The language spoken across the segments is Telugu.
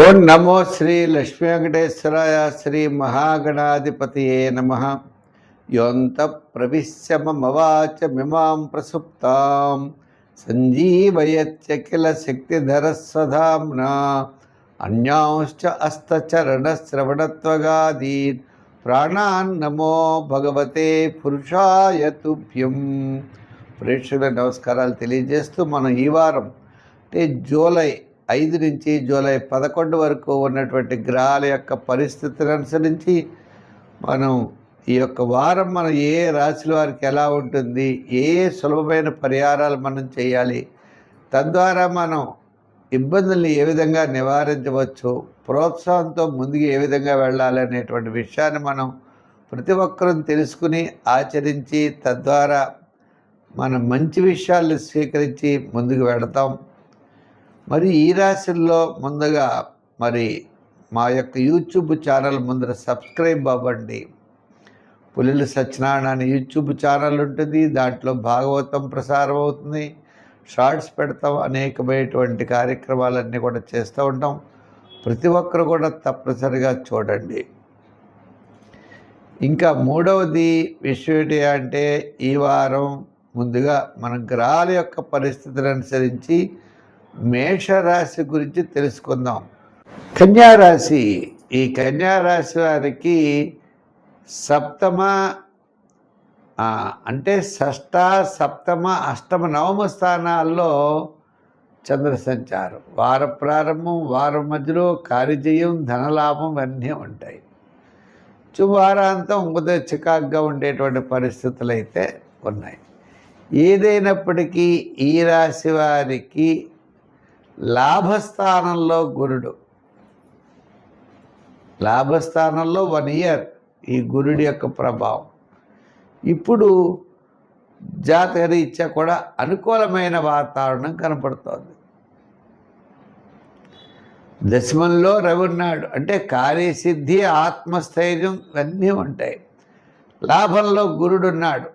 ఓం నమో శ్రీ లక్ష్మీ వెంకటేశ్వరాయ శ్రీ మహాగణాధిపతియే నమః. యోంత ప్రవిశ్య మమవాచ మిమాం ప్రసుప్తాం సంజీవయత్యఖిల శక్తిధరస్వధామ్నా అన్యాంశ్చ హస్తచరణశ్రవణత్వగాదీన్ ప్రాణాన్ నమో భగవతే పురుషాయ తుభ్యం. ప్రేక్షకుల నమస్కారాలు తెలియజేస్తూ మనం ఈ వారం అంటే జూలై 5 నుంచి జూలై 11 వరకు ఉన్నటువంటి గ్రహాల యొక్క పరిస్థితిని అనుసరించి మనం ఈ యొక్క వారం మనం ఏ రాశుల వారికి ఎలా ఉంటుంది, ఏ సులభమైన పరిహారాలు మనం చేయాలి, తద్వారా మనం ఇబ్బందుల్ని ఏ విధంగా నివారించవచ్చు, ప్రోత్సాహంతో ముందుకు ఏ విధంగా వెళ్ళాలి అనేటువంటి విషయాన్ని మనం ప్రతి ఒక్కరూ తెలుసుకుని ఆచరించి తద్వారా మనం మంచి విషయాలను స్వీకరించి ముందుకు వెళతాం. మరి ఈ రాశుల్లో ముందుగా మరి మా యొక్క యూట్యూబ్ ఛానల్ ముందర సబ్స్క్రైబ్ అవ్వండి. పులిల సత్యనారాయణ అనే యూట్యూబ్ ఛానల్ ఉంటుంది, దాంట్లో భాగవతం ప్రసారం అవుతుంది, షార్ట్స్ పెడతాం, అనేకమైనటువంటి కార్యక్రమాలన్నీ కూడా చేస్తూ ఉంటాం. ప్రతి ఒక్కరు కూడా తప్పనిసరిగా చూడండి. ఇంకా మూడవది విషయం ఏంటి అంటే, ఈ వారం ముందుగా మన గ్రహాల యొక్క పరిస్థితిని అనుసరించి మేషరాశి గురించి తెలుసుకుందాం. కన్యారాశి, ఈ కన్యారాశి వారికి సప్తమ అంటే షష్ఠ, సప్తమ, అష్టమ, నవమ స్థానాల్లో చంద్ర సంచారం, వార ప్రారంభం, వారం మధ్యలో కార్యజయం, ధనలాభం అన్నీ ఉంటాయి. వారాంతం ఉదయ చికాగ్గా ఉండేటువంటి పరిస్థితులు అయితే ఉన్నాయి. ఏదైనప్పటికీ ఈ రాశి వారికి లాభస్థానంలో గురుడు, లాభస్థానంలో 1 ఇయర్ ఈ గురుడి యొక్క ప్రభావం. ఇప్పుడు జాతకరీత్యా కూడా అనుకూలమైన వాతావరణం కనపడుతోంది. దశమంలో రవి ఉన్నాడు అంటే కార్యసిద్ధి, ఆత్మస్థైర్యం ఇవన్నీ ఉంటాయి. లాభంలో గురుడు ఉన్నాడు,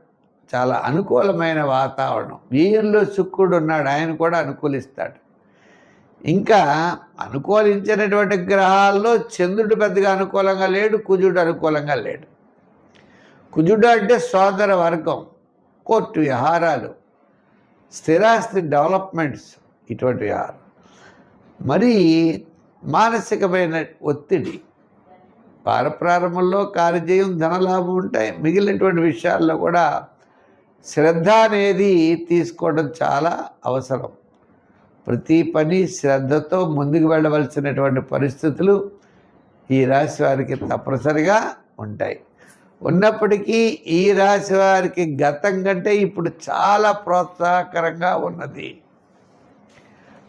చాలా అనుకూలమైన వాతావరణం. వీరిలో శుక్రుడు ఉన్నాడు, ఆయన కూడా అనుకూలిస్తాడు. ఇంకా అనుకూలించినటువంటి గ్రహాల్లో చంద్రుడు పెద్దగా అనుకూలంగా లేడు, కుజుడు అనుకూలంగా లేడు. కుజుడు అంటే సోదర వర్గం, కోర్టు వ్యవహారాలు, స్థిరాస్తి డెవలప్మెంట్స్, ఇటువంటి వ్యవహారం. మరి మానసికమైన ఒత్తిడి, వార ప్రారంభంలో కార్యజయం, ధనలాభం ఉంటాయి. మిగిలినటువంటి విషయాల్లో కూడా శ్రద్ధ అనేది తీసుకోవడం చాలా అవసరం. ప్రతి పని శ్రద్ధతో ముందుకు వెళ్ళవలసినటువంటి పరిస్థితులు ఈ రాశి వారికి తప్పనిసరిగా ఉంటాయి. ఉన్నప్పటికీ ఈ రాశి వారికి గతం కంటే ఇప్పుడు చాలా ప్రోత్సాహకరంగా ఉన్నది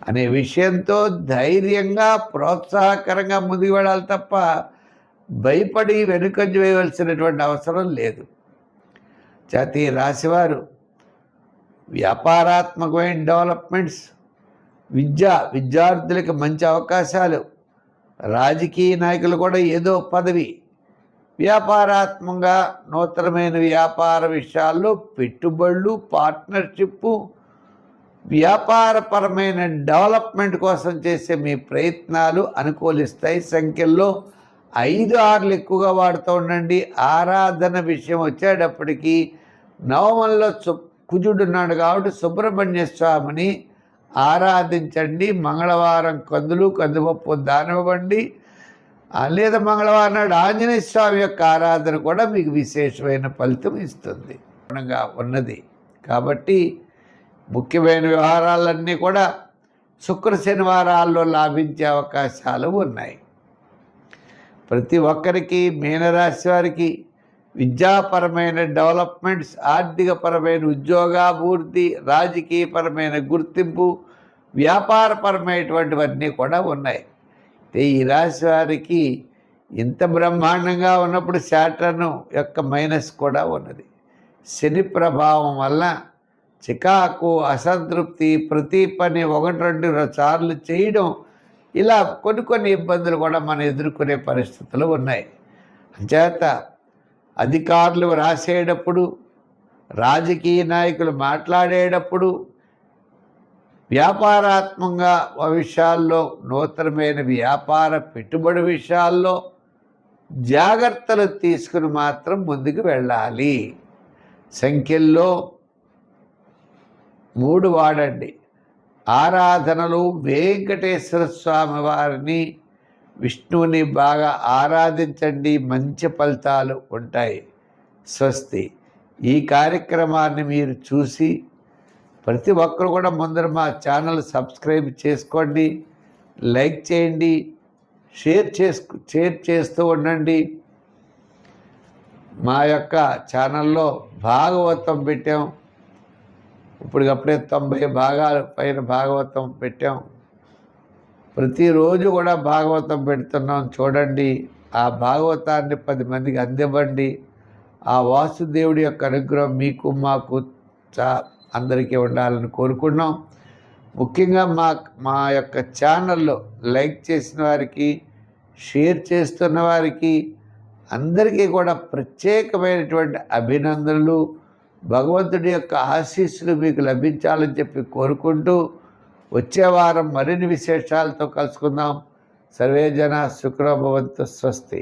అనే విషయంతో ధైర్యంగా ప్రోత్సాహకరంగా ముందుకు వెళ్ళాలి తప్ప భయపడి వెనుకంజ వేయవలసినటువంటి అవసరం లేదు. ఈ రాశివారు వ్యాపారాత్మకమైన డెవలప్మెంట్స్, విద్యార్థులకు మంచి అవకాశాలు, రాజకీయ నాయకులు కూడా ఏదో పదవి, వ్యాపారాత్మకంగా నూతనమైన వ్యాపార విషయాల్లో పెట్టుబడులు, పార్ట్నర్షిప్పు, వ్యాపారపరమైన డెవలప్మెంట్ కోసం చేసే మీ ప్రయత్నాలు అనుకూలిస్తాయి. సంఖ్యల్లో 5, 6 ఎక్కువగా వాడుతూ ఉండండి. ఆరాధన విషయం వచ్చేటప్పటికీ నవమంలో కుజుడు ఉన్నాడు కాబట్టి సుబ్రహ్మణ్య స్వామిని ఆరాధించండి. మంగళవారం కందులు, కందిపప్పు దానివ్వండి. లేదా మంగళవారం నాడు ఆంజనేయ స్వామి యొక్క ఆరాధన కూడా మీకు విశేషమైన ఫలితం ఇస్తుంది ఉన్నది. కాబట్టి ముఖ్యమైన వ్యవహారాలన్నీ కూడా శుక్ర శనివారాల్లో లాభించే అవకాశాలు ఉన్నాయి. ప్రతి ఒక్కరికి, మీనరాశి వారికి విద్యాపరమైన డెవలప్మెంట్స్, ఆర్థికపరమైన ఉద్యోగాభివృద్ధి, రాజకీయపరమైన గుర్తింపు, వ్యాపారపరమైనటువంటివన్నీ కూడా ఉన్నాయి. ఈ రాశి వారికి ఇంత బ్రహ్మాండంగా ఉన్నప్పుడు శాటర్న్ యొక్క మైనస్ కూడా ఉన్నది. శని ప్రభావం వల్ల చికాకు, అసంతృప్తి, ప్రతి పని 1-2 సార్లు చేయడం, ఇలా కొన్ని ఇబ్బందులు కూడా మనం ఎదుర్కొనే పరిస్థితులు ఉన్నాయి. అంచేత అధికారులు రాసేటప్పుడు, రాజకీయ నాయకులు మాట్లాడేటప్పుడు వ్యాపారాత్మకంగా విషయాల్లో, నూతనమైన వ్యాపార పెట్టుబడి విషయాల్లో జాగ్రత్తలు తీసుకుని మాత్రం ముందుకు వెళ్ళాలి. సంఖ్యల్లో 3 వాడండి. ఆరాధనలు వెంకటేశ్వర స్వామి వారిని, విష్ణువుని బాగా ఆరాధించండి, మంచి ఫలితాలు ఉంటాయి. స్వస్తి. ఈ కార్యక్రమాన్ని మీరు చూసి ప్రతి ఒక్కరు కూడా ముందర మా ఛానల్ సబ్స్క్రైబ్ చేసుకోండి, లైక్ చేయండి, షేర్ చేస్తూ ఉండండి. మా యొక్క ఛానల్లో భాగవతం పెట్టాం. ఇప్పటికప్పుడే 90 భాగాల పైన భాగవతం పెట్టాం. ప్రతిరోజు కూడా భాగవతం పెడుతున్నాం, చూడండి. ఆ భాగవతాన్ని 10 మందికి అందివ్వండి. ఆ వాసుదేవుడి యొక్క అనుగ్రహం మీకు మాకు అందరికీ ఉండాలని కోరుకున్నాం. ముఖ్యంగా మా యొక్క ఛానల్లో లైక్ చేసిన వారికి, షేర్ చేస్తున్న వారికి అందరికీ కూడా ప్రత్యేకమైనటువంటి అభినందనలు. భగవంతుడి యొక్క ఆశీస్సులు మీకు లభించాలని చెప్పి కోరుకుంటూ వచ్చే వారం మరిన్ని విశేషాలతో కలుసుకుందాం. సర్వే జన సుఖినో భవంతు. స్వస్తి.